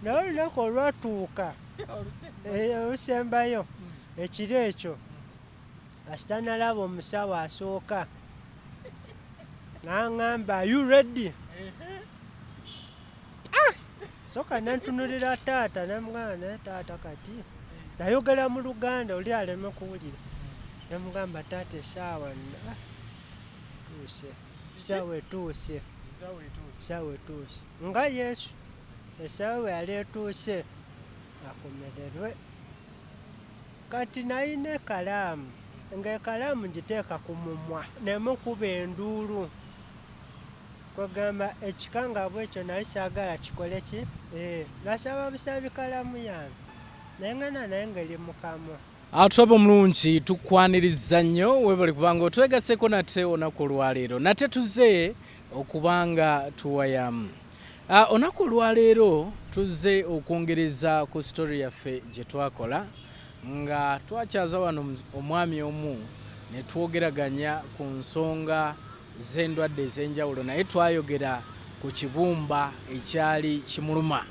naye olunaku olwatuuka olusembayo ekiro ekyo kasita nalaba omusawo asooka n'aŋŋamba are you ready? Soka nentunulira taata nemugamba naye taata kati nayogera mu Luganda oli aleme kuwulira nemugamba taata essaawa tuuse essaawa etuuse nga Yesu essaawa yali etuuse akomererwe. Kati nayina ekalaamu ng'ekalaamu ngiteeka ku mumwa nemukuba enduulu kwegamba ekikangabwa ekyo nali saagala kikole ki nasaba busabi kalaamu yange nengana naye ngeri mukamwa. Atulaba omulungi tukwaniriza nnyo webali kubanga otwegaseko nate olunaku olwaleero nate tuze okubanga tuwayamu. Olunaku olwaleero tuzze okwongereza ku sitori yaffe gye twakola nga twakyaza wano omwami omu ne twogeraganya ku nsonga z'endwadde ez'enjawulo naye twayogera ku kibumba ekyali kimuluma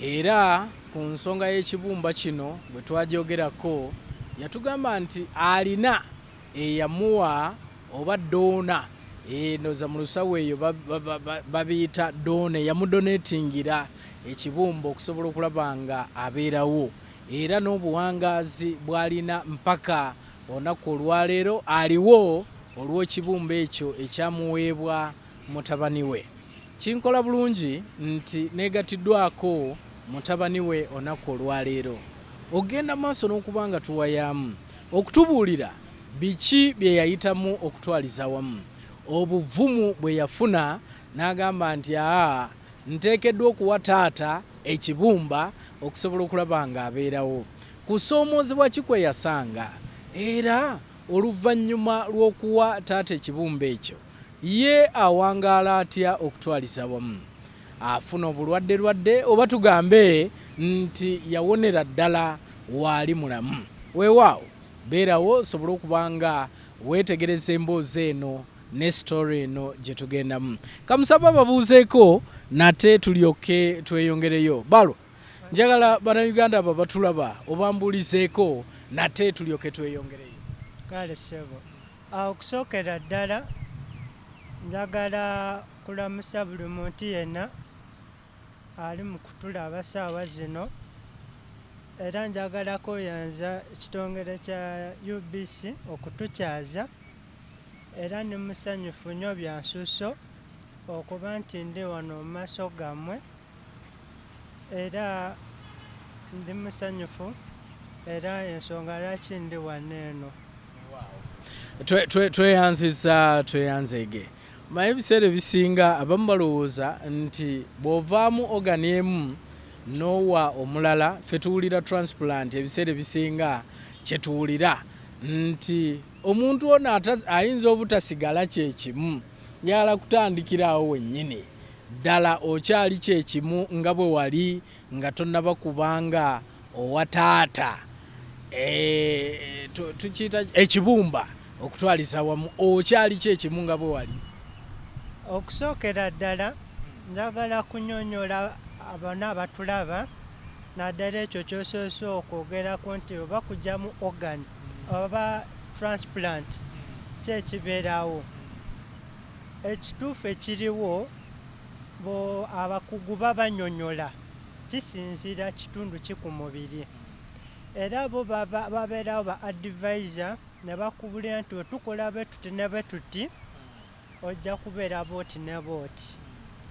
era ku nsonga y'ekibumba kino bwe twagyogerako yatugamba nti alina eyamuwa oba doona ndoza mu lusawo eyo babiyita doona yamudonetingira ekibumba okusobola okulaba nga abeerawo era n'obuwangaazi bw'alina mpaka olunaku olwaleero aliwo olw'ekibumba ekyo ekyamuweebwa mutabani we. Kinkola bulungi nti negatiddwako mutabani we olunaku olwaleero. Ogenda maaso n'okuba nga tuwayamu okutubuulira biki bye yayitamu okutwaliza wamu, obuvumu bwe yafuna n'agamba nti nteekeddwa okuwa taata ekibumba okusobola okulaba nga abeerawo, kusoomoozebwa ki kwe yasanga era oluvannyuma lw'okuwa taata ekibumba ekyo ye awangaala atya okutwaliza wamu, afuna obulwadde oba tugambe nti yawonera ddala waali mulamu. Weewaawo beerawo osobole okuba nga weetegereza emboozi eno ne sitori eno gye tugendamu. Kamusaba ababuuzeeko nate tulyoke tweyongereyo. Balo njagala bannayuganda abo batulaba obambuulizeeko nate tulyoke tweyongereyo. Kale ssebo okusookera ddala njagala kulamusa buli muntu yenna ali mu kutulaba ssaawa zino era njagala kweyanza ekitongole kya UBC okutukyaza era ne musanyufu nnyo bya nsuso okuba nti ndi wano mu maaso gammwe era ndi musanyufu era ensonga lwaki ndi wano eno. Tweyanzege maye ebiseera ebisinga abamu balowooza nti bw'ovaamu ogani emu n'owa omulala ffe tuwulira transplant ebiseera ebisinga kye tuwulira nti omuntu ono ayinza obutasigala kyekimu njagala kutandikirawo wennyini ddala okyali kyekimu nga bwe wali nga tonnaba kubanga owa taata tukiyita ekibumba okutwaliza wamu okyali kyekimu nga bwe wali. Okusookera ddala njagala kunyonyola abana abatulaba naddala ekyo kyosoose okwogerako nti oba kugyamu organ oba transplant ki ekibeerawo. Ekituufu ekiriwo abakugu babanyonyola kisinziira kitundu ki ku mubiri era bo babeerawo ba advisor ne bakubulira nti wetukola bwe tuti ne bwe tuti ojja kubeera booti ne booti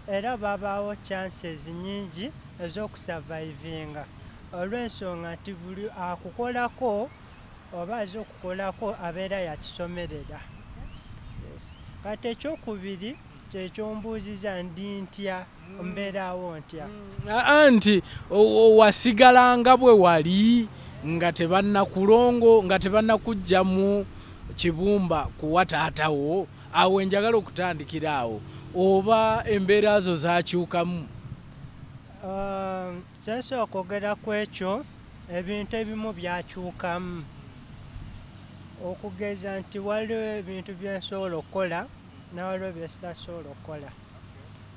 era babaawo chances nyingi ez'okusurvivinga olw'ensonga nti buli akukolako oba aze okukolako abeera yakisomerera. Kati ekyokubiri kyekyombuuziza ndi ntya mbeerawo ntya nti wasigalanga bwe wali nga tebannakulongo nga tebannakugyamu kibumba kuwa taatawo awo njagala okutandikira awo oba embeera zo zakyukamu. Sensobola okwogera ku ekyo ebintu ebimu byakyukamu okugeza nti waliwo ebintu byensobola okukola nawaliwo bye sitasobola okukola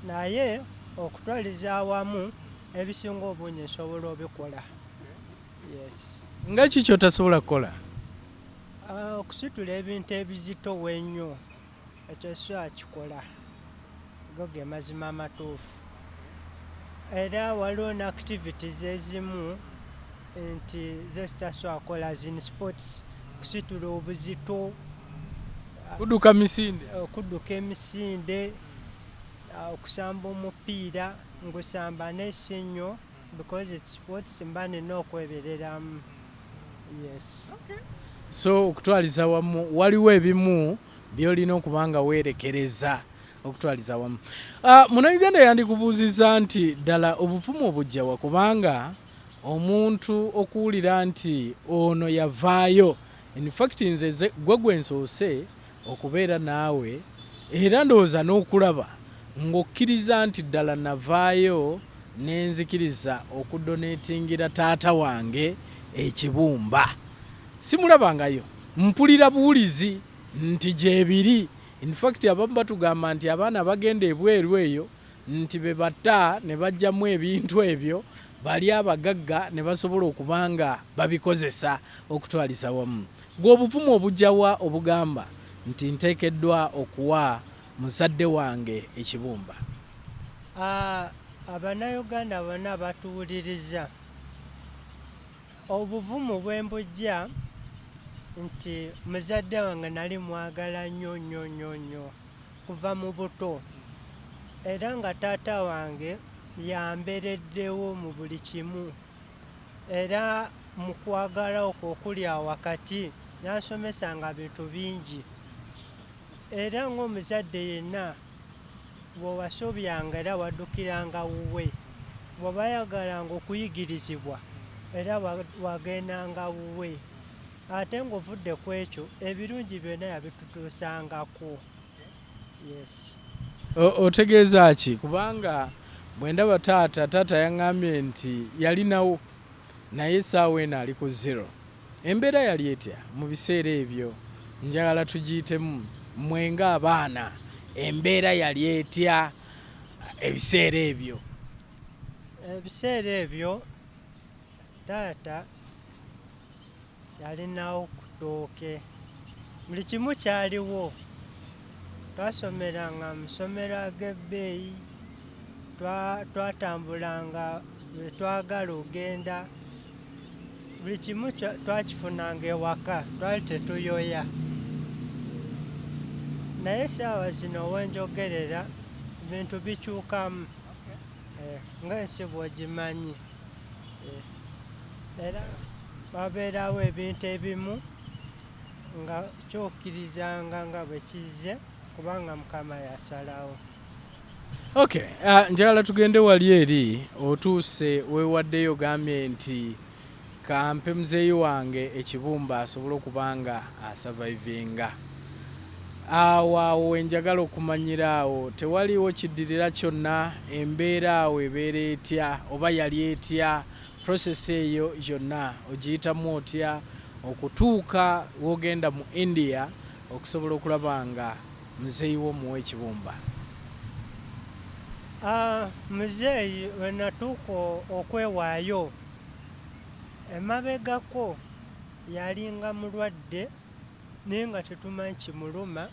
naye okutwaliza awamu ebisinga obungi nsobola obikola. Yes. Nga ki ky'otasobola kukola? Okusitula ebintu ebizitowo ennyo ekyo siakikola, go ge mazima amatuufu. Era waliwo ne activities ezimu nti ze sitasobola kukola zin sports, kusitula obuzito, Kudduka misinde. okudduka emisinde, okusamba omupiira, ngusamba n'esi nnyo because it's sports mba nina okwebereramu. Yes. So okutwaliza wamu waliwo ebimu by'olina okuba nga weerekereza okutwaliza wamu. Munnayuganda yandikubuuzizza nti ddala obuvumu obujja wa, kubanga omuntu okuwulira nti ono yavaayo, in fact nze gwe nsoose okubeera naawe era ndowooza n'okulaba ng'okkiriza nti ddala navaayo ne nzikiriza okudoneetingira taata wange ekibumba. Simulabangayo, mpulira buwulizi nti gyebiri. In fact abamu batugamba nti abaana bagenda ebweru eyo nti be batta ne bajjamu ebintu ebyo bali abagagga ne basobola okuba nga babikozesa okutwaliza wamu. Gwe obuvumu obujjawa obugamba nti nteekeddwa okuwa muzadde wange ekibumba? Abannayuganda bonna batuwuliriza. Obuvumu bwe mbujja nti muzadde wange nali mwagala nnyo nnyo nnyo nnyo kuva mu buto, era nga taata wange yambereddewo mu buli kimu, era mu kwagala okwo okuli awo wakati yansomesanga bintu bingi. Era ng'omuzadde yenna bw'owasobyanga era waddukiranga wuwe, bw'oba yagalanga okuyigirizibwa era wagendanga wuwe. Ate ng'ovudde ku ekyo ebirungi byonna yabitutuusangako. Yes. Otegeeza ki? Kubanga bwe ndaba taata yaŋŋambye nti yalinawo naye essaawa eno ali ku zero. Embeera yali etya mu biseera ebyo? Njagala tugiyitemu mmwe ng'abaana, embeera yali etya ebiseera ebyo? Ebiseera ebyo taata yalinawo ku ttooke, buli kimu kyaliwo. Twasomeranga mu ssomero ag'ebbeeyi, twatambulanga bwe twagala ogenda, buli kimu twakifunanga ewaka, twali tetuyoya. Naye essaawa zino wenjogerera bintu bikyukamu, ng'ensi bw'ogimanyi. Era wabeerawo ebintu ebimu nga kyokkirizanga nga bwe kizze kubanga Mukama yasalawo. Okay, njagala tugende wali eri. Otuuse weewaddeyo ogambye nti kampe muzeeyi wange ekibumba asobole okuba nga asurvivinga. Awo wenjagala okumanyira awo tewaliwo kiddirira kyonna, embeera awo ebeera etya oba yali etya? Process eyo yonna ogiyitamu otya okutuuka w'ogenda mu India okusobola okulaba nga muzeeyi wo muwa ekibumba? Muzeeyi we natuuka okwewaayo, emabegako yalinga mulwadde naye nga tetumanyi kimuluma,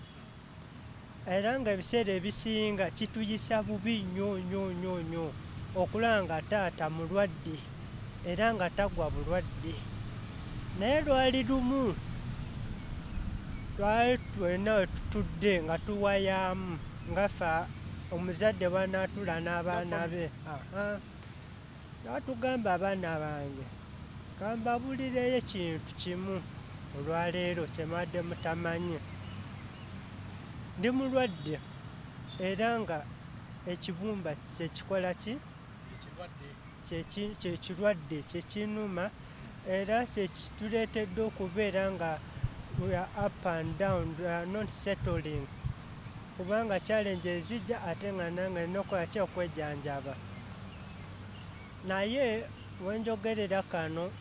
era nga ebiseera ebisinga kituyisa bubi nnyo nnyo nnyo nnyo okulaba nga taata mulwadde era nga tagwa bulwadde. Naye lwali lumu twali twena we tutudde nga tuwayaamu nga ffe omuzadde bw'anaatula n'abaana be, n'atugamba abaana bange kambabulireyo ekintu kimu olwaleero kye mubadde mutamanyi. Ndi mulwadde era nga ekibumba kyekikola ki? Kyekirwadde, kyekinuma, era kyekituleetedde okubeera nga we are up and down, we are not settling. Kubanga challenge ezijja ate nga nange nina okukola ki? Okwejanjaba. Naye wenjogerera kano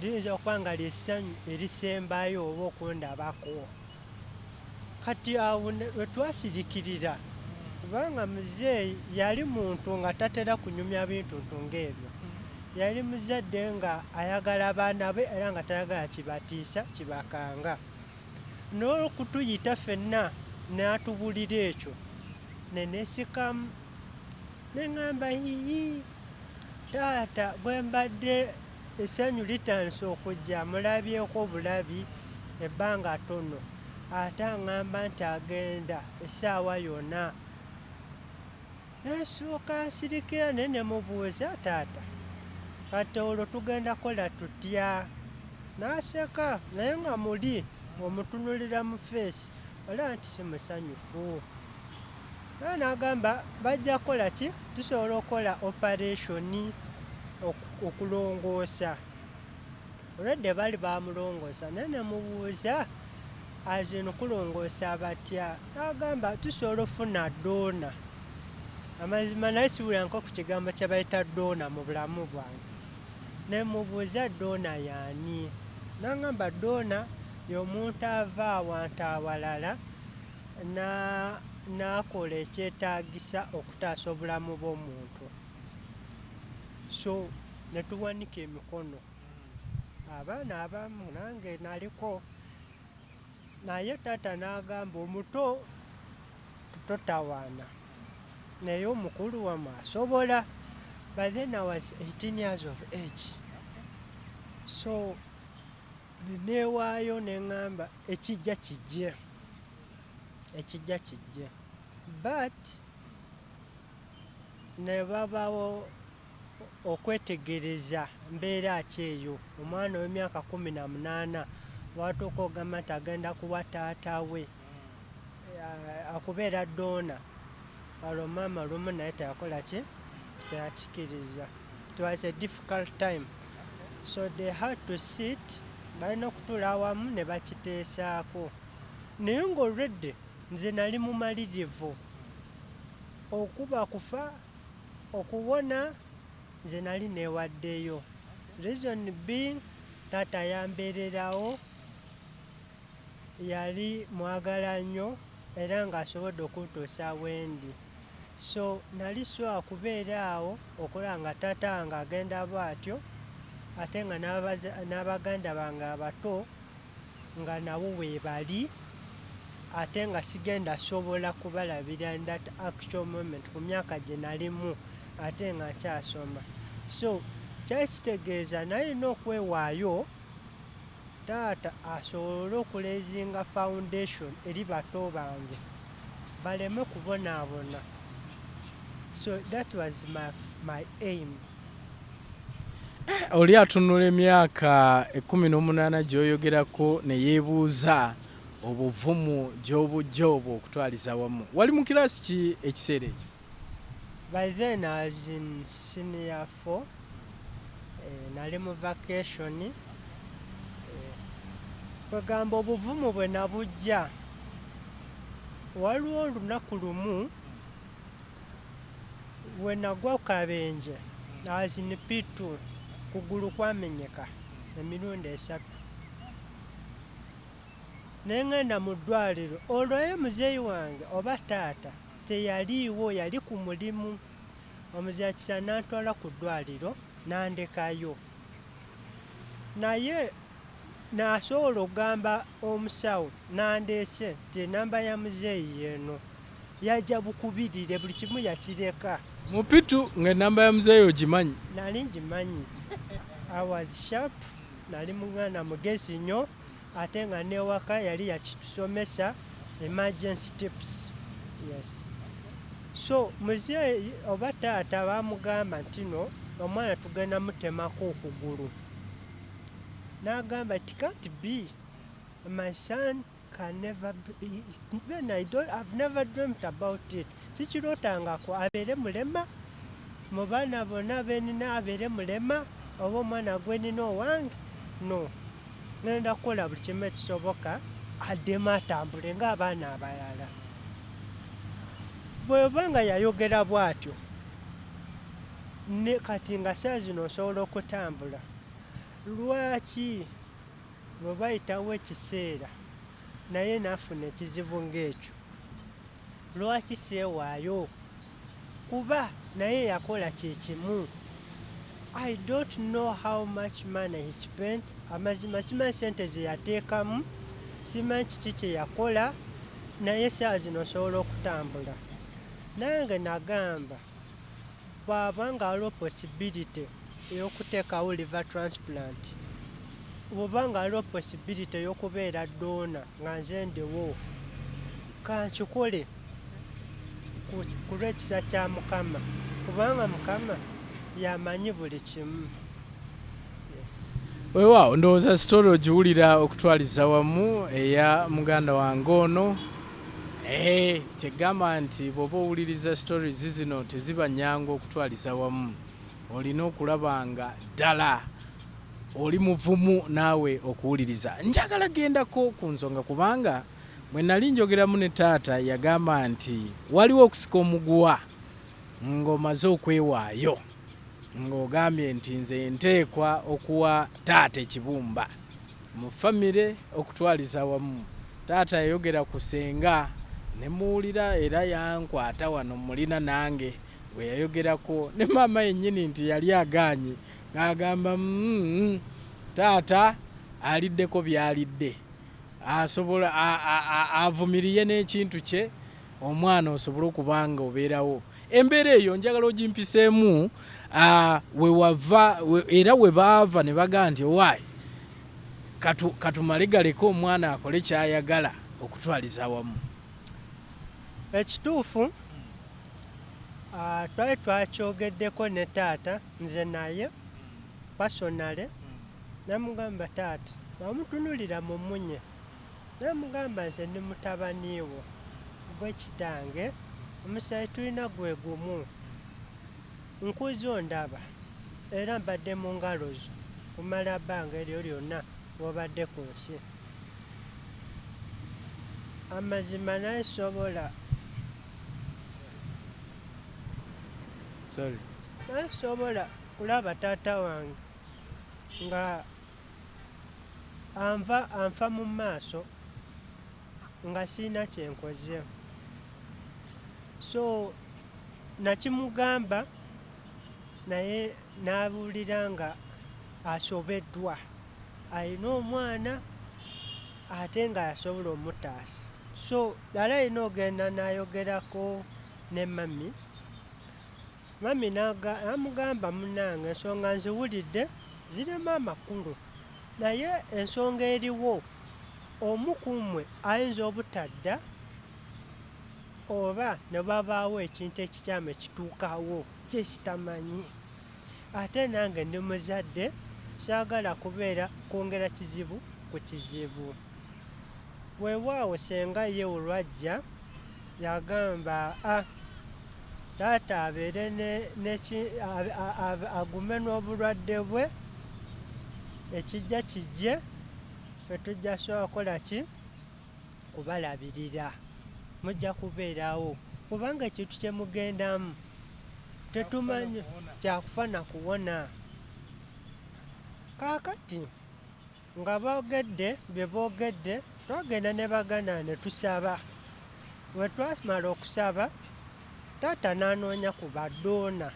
liyinza okuba nga lyessanyu erisembayo oba okundabako. Kati awo we twasirikirira kubanga muzeeyi yali muntu nga tatera kunyumya bintu ng'ebyo. yali muzadde nga ayagala abaana be era nga tayagala kibatiisa kibakanga n'okutuyita ffenna n'atubulira ekyo neneesikamu neŋŋamba yiyi taata bwe mbadde essanyu litandise okujja mulabyeko obulabi ebbanga ttono ate aŋŋamba nti agenda essaawa yonna nasooka nsirikira naye ne mubuuza taata kati olwo tugenda kola tutya n'aseka naye nga muli omutunulira mu feesi olaba nti si musanyufu naye n'agamba bajja kukola ki tusobola okukola operationi okulongoosa olwedde baali bamulongoosa naye ne mubuuza azino kulongoosa batya n'agamba tusobola ofuna doona amazima naye siwuliranko ku kigambo kye bayita doona mu bulamu bwange ne mubuuza doona yaani n'agamba doona y'omuntu ava awantu awalala n'akola ekyetaagisa okutaasa obulamu bw'omuntu so ne tuwanika emikono abaana abamu nange naliko naye taata n'agamba omuto totawaana naye omukulu wamu asobola. By then I was 18 years of age. So neewaayo ne ŋŋamba ekijja kijje but ne babaawo okwetegereza mbeera ki eyo omwana w'emyaka 18 watuuka ogamba nti agenda kuwa taata we akubeera doona olwo maama lumu naye teyakola ki teyakikiriza. It was a difficult time so they had to sit balina okutuula awamu ne bakiteesaako naye ng'olwedde nze nali mumalirivu okuba kufa okuwona nze nali neewaddeyo reason being taata yambeererawo yali mwagala nnyo era ng'asobodde okuntuusa wendi so nali sobola kubeera awo okulaba nga taata wange agenda bw'atyo ate nga n'abaganda bange abato nga nabo weebali ate nga sigenda sobola kubalabira in that actual moment ku myaka gye nalimu ate nga nkyasoma so kyali kitegeeza nalina okwewaayo taata asobole okuleezinga foundation eri bato bange baleme kubonaabona so that was my aim. Oli atunula emyaka 18 gy'oyogerako ne yeebuuza obuvumu gy'obujja obwo okutwaliza wamu wali mu kiraasi ki ekiseera ekyo? By then I was in senior 4 nali mu vacation kwegamba obuvumu bwe nabujja waliwo olunaku lumu we nagwa ku kabenje I was in P2 kugulu kwamenyeka emirundi 3 ne ŋŋenda mu ddwaliro olwoye muzeeyi wange oba taata teyaliiwo yali ku mulimu omuzaakisa n'antwala ku ddwaliro n'andekayo naye n'asobola okugamba omusawo n'andeese nti enamba ya muzeeyi eno yajja bukubirire buli kimu yakireka mu pitu ng'ennamba ya muzeeyi ogimanyi? Nali ngimanyi. I was sharp nali mwana mugezi nnyo ate nga n'ewaka yali yakitusomesa emergency tips. Yes. So muzeeyi oba taata baamugamba nti no omwana tugenda mutemako okugulu n'agamba it can't be my son can never be even I've never dreamt about it sikirootangako abeere mulema mu baana bonna benina abeere mulema oba omwana gwenina owange no ngenda kukola buli kimu ekisoboka addemu atambule ng'abaana abalala bw'oba nga yayogera bw'atyo ne kati nga saa zino osobola okutambula lwaki bwe bayitawo ekiseera naye naafuna ekizibu ng'ekyo lwaki seewaayo kuba naye yakola kye kimu I don't know how much money he spent. Amazima simanyi sente ze yateekamu, simanyi kiki kye yakola, naye saa zino osobola okutambula. Nange nagamba bw'aba nga waliwo possibility ey'okuteekawo liver transplant, bw'oba nga waliwo possibility ey'okubeera donor nga nze ndiwo, kankikole ku lw'ekisa kya Mukama, kubanga Mukama yamanyi buli kimu. Weewaawo ndowooza sitole ogiwulira okutwaliza wamu eya muganda wange ono. Kyegamba nti bw'oba owuliriza stories zino teziba nnyangu okutwaliza wamu, olina okulaba nga ddala oli muvumu naawe okuwuliriza. Njagala gendako ku nsonga kubanga bwe nali njogeramu ne taata yagamba nti waliwo okusika omuguwa ng'omaze okwewaayo, ng'ogambye nti nze nteekwa okuwa taata ekibumba mu famire okutwaliza wamu. Taata yayogera ku senga ne muwulira era yankwata wano mulina nange bwe yayogerako, ne maama yennyini nti yali agaanye ng'agamba taata aliddeko byalidde, asobola avumiriye n'ekintu kye, omwana osobole okubanga obeerawo. Embeera eyo njagala ogimpiseemu we wava era we baava ne bagaa nti owaayi katumale galeko omwana akole kyayagala okutwaliza wamu. Ekituufu twali twakyogeddeko ne taata, nze naye pasonale, namugamba taata wamutunulira mu munye, namugamba nze ndi mutabani wo gwe kitange, omusaayi tulina gwe gumu, nkuzo ndaba era mbadde mu ngalo zo kumala bbanga eryo lyonna w'obadde ku nsi. Amazima naye sobola kulaba taata wange nga anfa mu maaso nga siina kyenkoze. So nakimugamba naye n'abuulira nga asobeddwa, alina omwana ate nga yasobola omutaasa. So yali alina ogenda n'ayogerako ne mami namugamba munnange ensonga nziwulidde zirema amakulu, naye ensonga eriwo omu ku mmwe ayinza obutadda oba ne babaawo ekintu ekikyamu ekituukawo kye sitamanyi. Ate nange ndi muzadde, saagala kubeera kwongera kizibu ku kizibu. Weewaawo senga ye olwajja yagamba taata abeere agume n'obulwadde bwe, ekijja kijje, ffe tujja sobola kukola ki? Kubalabirira, mujja kubeerawo kubanga ekintu kye mugendamu tetumanyi kyakufa na kuwona. Kaakati nga boogedde bye boogedde, twagenda ne bagana ne tusaba. Bwe twamala okusaba, taata n'anoonya ku badoona,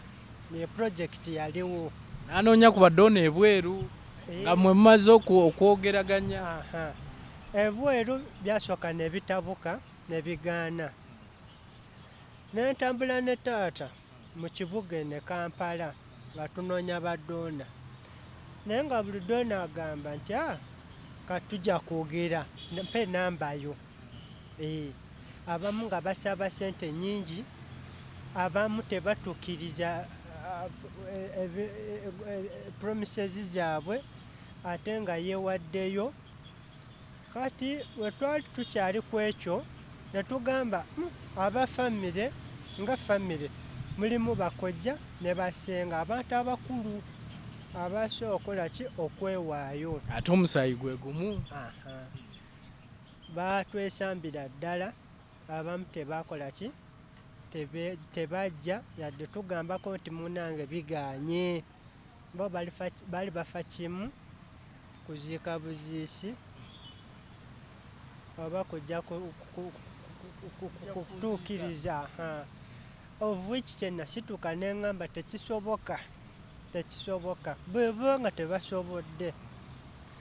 ne pulojekiti yaliwo. N'anoonya ku badoona ebweru nga mwe mmaze okwogeraganya. Ebweru byasooka ne bitabuka ne bigaana. Ne ntambula ne taata mu kibuga ne Kampala nga tunoonya badoona. Naye nga buli doona agamba nti katujja kwogera, mpe nambayo. Abamu nga basaba ssente nnyingi, abamu tebatuukiriza promises zaabwe ate nga yeewaddeyo. Kati we twali tukyali ku ekyo ne tugamba aba famire nga famire mulimu bakojja ne basenga, abantu abakulu abasobola okukola ki? Okwewaayo. Ate omusaayi gwe gumu. Batwesambira ddala, abamu tebakola ki? Tebajja yadde tugambako nti munnange bigaanye, bo bali bafa kimu kuziika buziisi oba kujja kutuukiriza. Of which kye nasituka ne ŋŋamba tekisoboka, tekisoboka bwe baba nga tebasobodde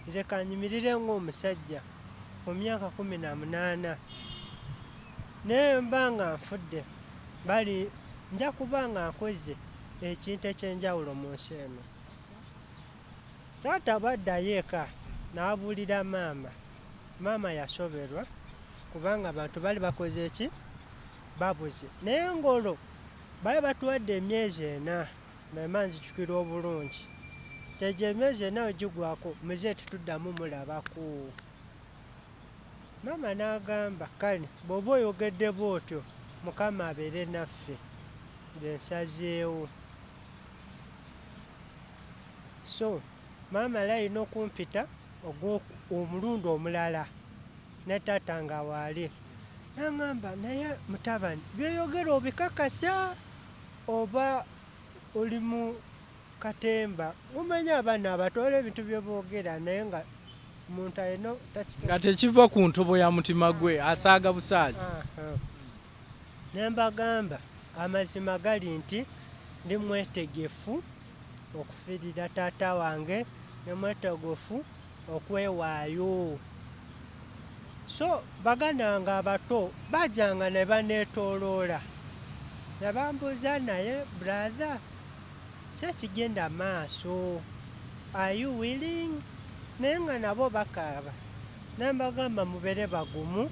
nze kanyimirire ng'omusajja mu myaka 18 naye mba nga nfudde bali nja kuba nga nkoze ekintu ekyenjawulo mu nsi eno. Taata bwaddayo eka n'abuulira maama yasoberwa kubanga abantu bali bakoze eki babuze naye ngolo bali batuwadde emyezi 4 naye nzijukira obulungi tegye emyezi 4 ogigwako muze tetuddamu mulabako. Maama n'agamba kale bw'oba oyogedde bw'otyo Mukama abeere naffe nze nsazeewo. So maama yali alina okumpita omulundi omulala ne taata nga waali n'aŋŋamba naye mutabani byoyogera obikakasa oba oli mu katemba umanya abaana abatwala ebintu bye boogera naye nga omuntu alina nga tekiva ku ntobo ya mutima gwe asaaga busaazi. Ne mbagamba amazima gali nti ndi mwetegefu okufiirira taata wange ne mwetegefu okwewaayo. So baganda nga abato bajjanga ne baneetooloola ne bambuuza naye brother kyekigenda maaso are you willing naye nga nabo bakaaba ne mbagamba mubeere bagumu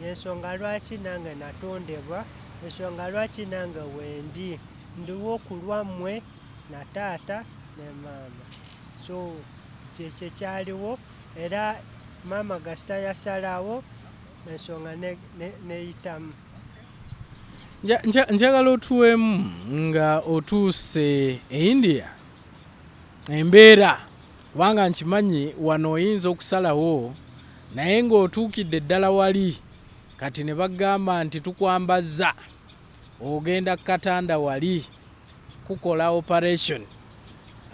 ensonga lwaki nange natondebwa ensonga lwaki nange wendi ndiwo ku lwammwe na taata ne maama. So kyekyo kyaliwo era maama gasita yasalawo ensonga neyitamu. Njagala otuwemu nga otuuse e India embeera kubanga nkimanyi wano oyinza okusalawo naye ng'otuukidde ddala wali kati ne bagamba nti tukwambaza ogenda katanda wali kukola operation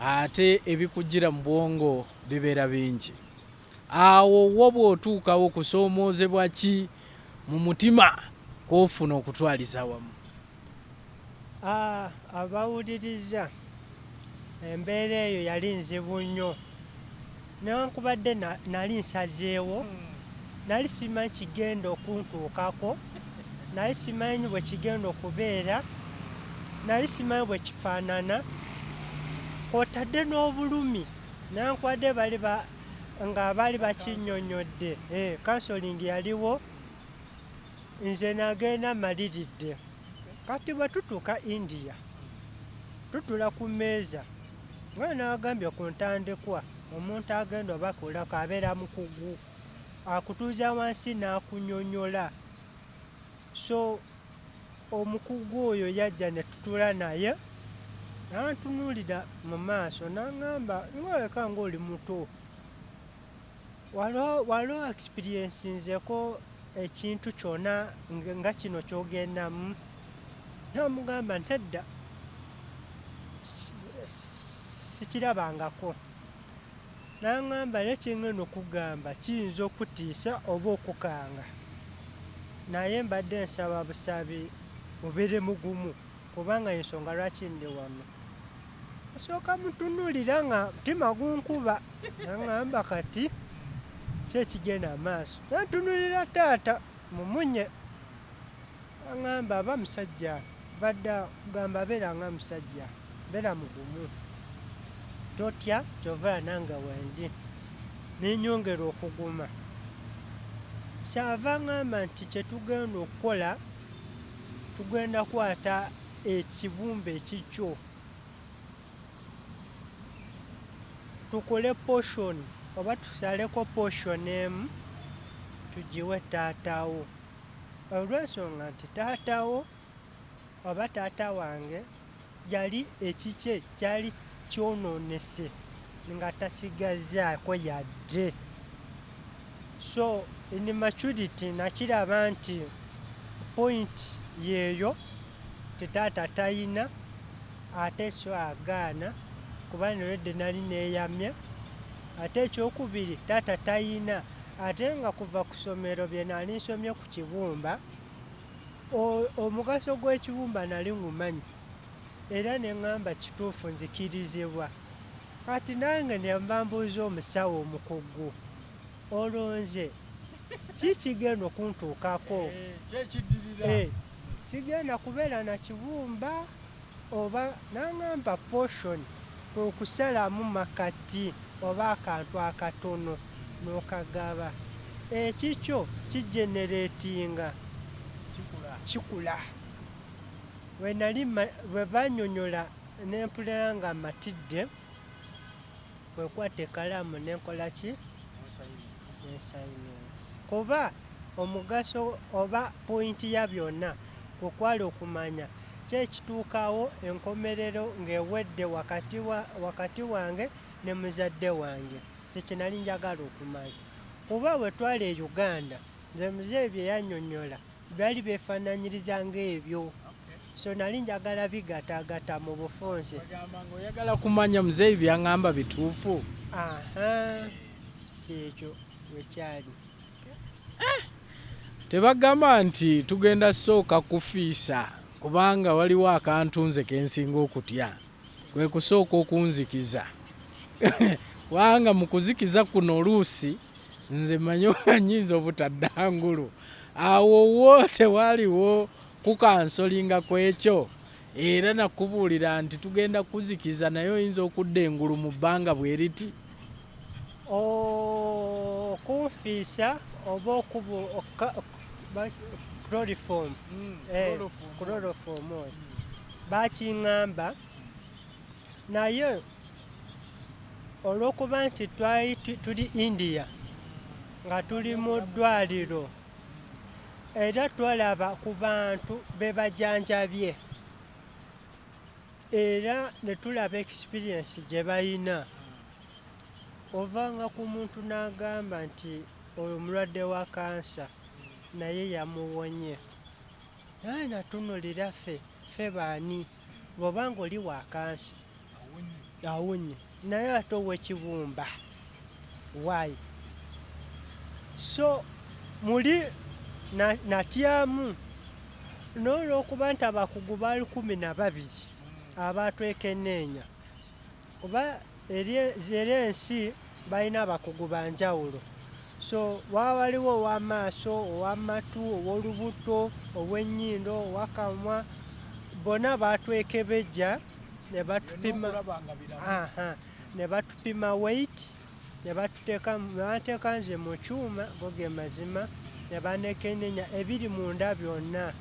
ate ebikujjira mu bwongo bibeera bingi. Awo wo bw'otuukawo kusoomoozebwa ki mu mutima kw'ofuna okutwaliza wamu? Abawuliriza embeera eyo yali nzibu nnyo newankubadde nali nsazeewo nali simanyi kigenda okuntuukako nali simanyi bwe kigenda okubeera nali simanyi bwe kifaanana kw'otadde n'obulumi newankubadde nga baali bakinnyonnyodde kansolingi yaliwo nze nagenda maliridde. Kati bwe tutuuka India tutula ku mmeeza nga n'agambye ku ntandikwa omuntu agenda obakulako abeera mukugu akutuuza wansi n'akunnyonnyola. So omukugu oyo yajja ne tutula naye n'antunuulira mu maaso n'aŋŋamba ng'oleka ng'oli muto waliwo experiensinzeko ekintu kyonna nga kino ky'ogendamu. Namugamba ntedda sikirabangako. N'aŋŋamba nekyengenda okugamba kiyinza okutiisa oba okukanga naye mbadde nsaba busabi mubeere mugumu kubanga ensonga lwaki ndi wano. Asooka mutunuulira nga mutima gunkuba n'aŋŋamba kati kyekigenda amaaso nantunuulira taata mumunye aŋŋamba aba musajja badda kugamba beera nga musajja beera mugumu totya kyova nange wendi nenyongera okuguma. Kyava ŋŋamba nti kyetugenda okukola tugenda kwata ekibumbe ekikyo tukole portion oba tusaleko portion emu tugiwe taatawo olw'ensonga nti taatawo oba taata wange yali ekikye kyali kyonoonese nga tasigazaako yadde. So in maturity nakiraba nti point yeeyo tetaata tayina ate so agaana kuba nerwedde nali neeyamya ate ekyokubiri taata tayina ate nga kuva ku ssomero bye nali nsomye ku kibumba omugaso gw'ekibumba nali ngumanyi era ne ŋŋamba kituufu nzikirizibwa. Kati nange ne mbambuuza omusawo omukugu, olwo nze ki kigenda okuntuukako? Sigenda kubeera na kibumba oba naŋŋamba portion kwe kusalamu makati oba akantu akatono n'okagaba. Ekikyo kigenereetinga kikula. Bwe bannyonnyola ne mpulira nga matidde, kwe kwata ekkalaamu ne nkola ki? Nsayininga. Kuba omugaso oba pointi ya byonna kwe kwali okumanya ki ekituukawo enkomerero ng'ewedde wakati wange ne muzadde wange. Kye nali njagala okumanya. Kuba bwe twali e Uganda, nze muzeeyi bye yannyonnyola byali byefaananyiriza ng'ebyo. So nali njagala bigatagata mu bufunze. Oyagala kumanya muzeeyi byaŋŋamba bituufu? Kyekyo bwe kyali. Tebagamba nti tugenda sooka kufiisa kubanga waliwo akantu nze ke nsinga okutya, kwe kusooka okunzikiza. Wanga mu kuzikiza kuno oluusi nze manyi nyinza obutadda ngulu. Awo wo tewaliwo kukansolinga kwekyo, era nakubuulira nti tugenda kuzikiza naye oyinza okudda engulu mu bbanga bwe riti. Kunfiisa oba chloroform oyo bakiŋŋamba, naye olw'okuba nti twali tuli India nga tuli mu ddwaliro era twalaba ku bantu be bajanjabye era ne tulaba experience gye bayina, ovanga ku muntu n'agamba nti oyo mulwadde wa kansa naye yamuwonye. Naye natunulira ffe baani bw'obanga oli wa kansa awonye naye ate ow'ekibumba why? So muli natyamu n'olw'okuba nti abakugu baali 12 abaatwekenneenya, kuba eri ensi balina abakugu banjawulo. So waliwo ow'amaaso, ow'amatu, ow'olubuto, ow'ennyindo, ow'akamwa, bonna baatwekebejja ne batupima ne batupima weight, ne bateeka nze mu kyuma go ge mazima, ne banekenneenya ebiri munda byonna.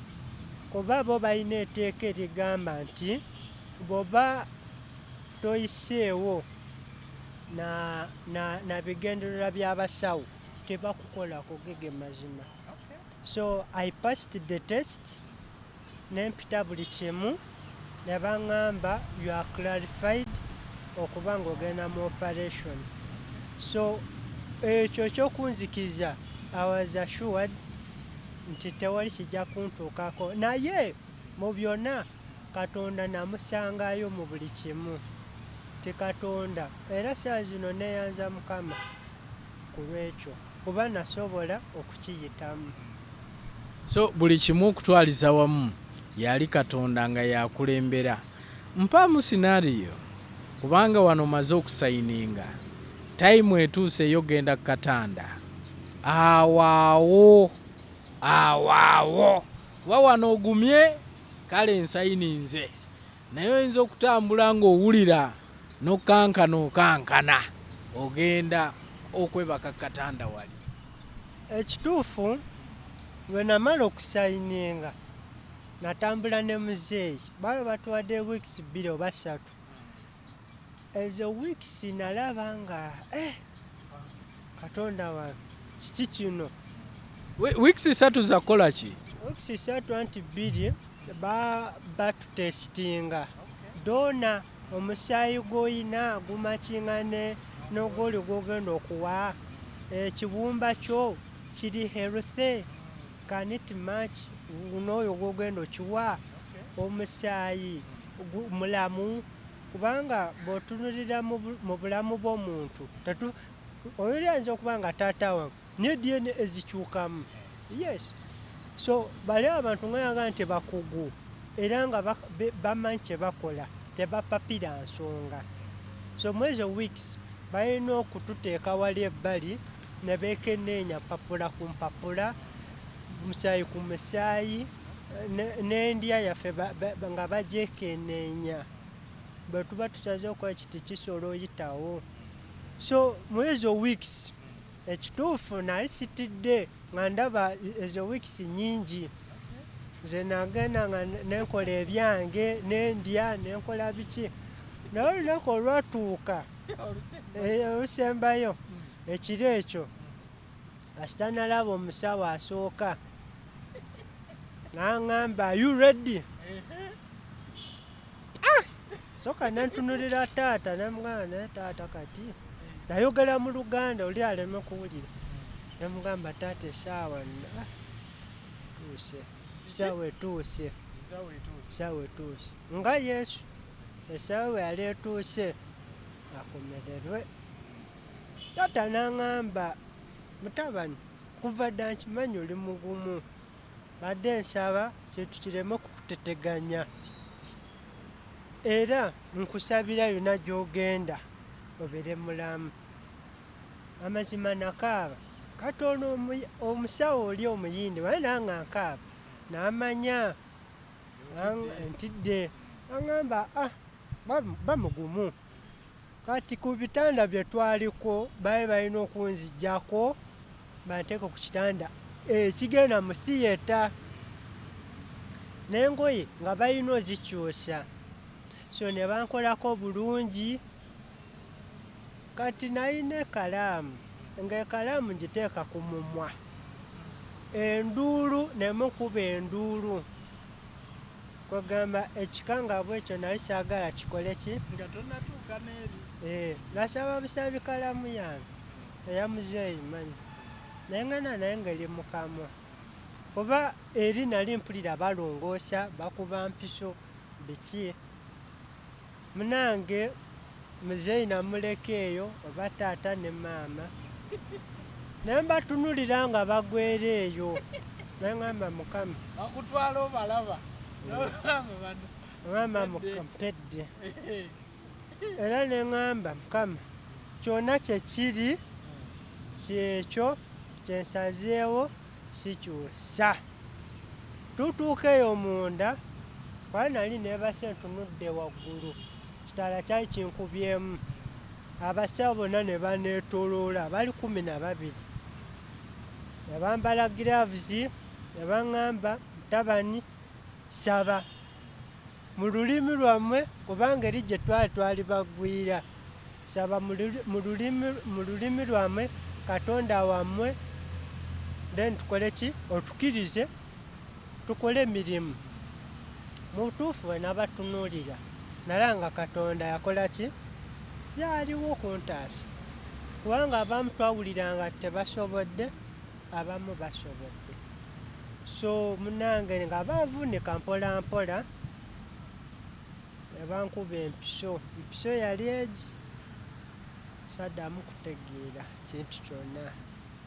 Kuba bo balina etteeka erigamba nti bw'oba toyiseewo na bigendererwa by'abasawo tebakukolako ge mazima. So I passed the test, ne mpita buli kimu, ne baŋŋamba you are clarified okuba ng'ogenda mu operation. So ekyo ky'okunzikiza I was assured nti tewali kijja kuntuukako, naye mu byonna Katonda namusangayo mu buli kimu. Ti Katonda era saa zino neeyanza Mukama ku lw'ekyo kuba nasobola okukiyitamu. So buli kimu okutwaliza wamu yali Katonda nga yakulembera. Mpaamu scenario kubanga wano maze okusayininga, time etuuse ey'ogenda ku katanda, awaawo wa wano ogumye kale nsayininze, naye oyinza okutambula ng'owulira n'okankana ogenda okwebaka katanda wali. Ekituufu bwe namala okusayininga natambula ne muzeeyi, baali batuwadde weeks 2 oba 3. Ezo weeks nalaba nga Katonda wange kiki kino. Weeks 3 zakola ki? Weeks 3 anti 2 batutesitinga dona omusaayi gw'oyina gumakiŋŋane n'ogwoli gw'ogenda okuwa, ekibumba kyo kiri healthy, can it match n'oyo gw'ogenda okiwa, omusaayi mulamu. Kubanga bw'otunulira mu bulamu bw'omuntu oyinza ayinza okuba nga taata wange naye DNA ezikyukamu. Yes. So bali abantu ngayaga nti bakugu era nga bamanyi kye bakola tebapapira nsonga. So mu ezo weeks balina okututeeka wali ebbali ne beekenneenya mpapula ku mpapula, musaayi ku musaayi, n'endya yaffe nga bagyekenneenya. Bwe tuba tusaze okukola kiti kisobola oyitawo. So mu ezo weeks ekituufu nali sitidde nga ndaba ezo weeks nnyingi. Nze nagenda nga nenkola ebyange, nendya, nenkola biki. Naye olunaku olwatuuka olusembayo ekiro ekyo, kasita nalaba omusawo asooka n'aŋŋamba, "Are you ready?" Sooka nentunulira taata nemugamba, "Naye taata kati nayogera mu Luganda oli aleme kuwulira." Nemugamba, "Taata essaawa tuuse, essaawa etuuse, essaawa etuuse." Nga Yesu essaawa yali etuuse, akomererwe. Taata n'aŋŋamba, "Mutabani, kuva dda nkimanyi oli mugumu, badde nsaba kintu kireme kukuteteganya. Era nkusabira yonna gy'ogenda obeere mulamu." Amazima nakaaba katono. Omusawo oli omuyindi wali nange nkaaba n'amanya ntidde. Aŋŋamba, bamugumu. Kati ku bitanda bye twaliko baali balina okunziggyako banteeke ku kitanda ekigenda mu thiyeta, n'engoye nga balina ozikyusa. So ne bankolako bulungi. Kati nalina ekalaamu, ng'ekalaamu ngiteeka ku mumwa, enduulu nemukuba enduulu. Kwegamba ekikangabwa ekyo nali saagala kikole ki? Nga tonnatuuka n'eri. Nasaba busabi kalaamu yange eya muzeeyi manyi. Naye ngana naye ng'eri mu kamwa. Oba eri nali mpulira balongoosa, bakuba mpiso, biki. Munange muzeeyi namuleka eyo, oba taata ne maama. Naye mbatunulira nga bagwera eyo. Neŋŋamba, Mukama, bakutwala obalaba. Mama mukampedde. Era neŋŋamba, Mukama, kyonna kye kiri kyekyo kyensazeewo sikyusa. Tutuuka eyo munda, kuba nali neebase ntunudde waggulu, kitala kyali kinkubyemu. Abasawo bonna ne baneetooloola, bali 12. Ne bambala gloves, ne baŋŋamba, mutabani, saba mu lulimi lwammwe, kubanga eri gye twali bagwira. Saba mu lulimi lwammwe Katonda wammwe, then tukole ki? Otukkirize tukole emirimu. Mu butuufu we nabatunuulira nalaba nga Katonda yakola ki? Yaaliwo okuntaasa. Kubanga abamu twawuliranga tebasobodde, abamu basobodde. So munange nga banvuunika mpola mpola, ne bankuba empiso. Empiso yali egi, saddamu kutegeera kintu kyonna.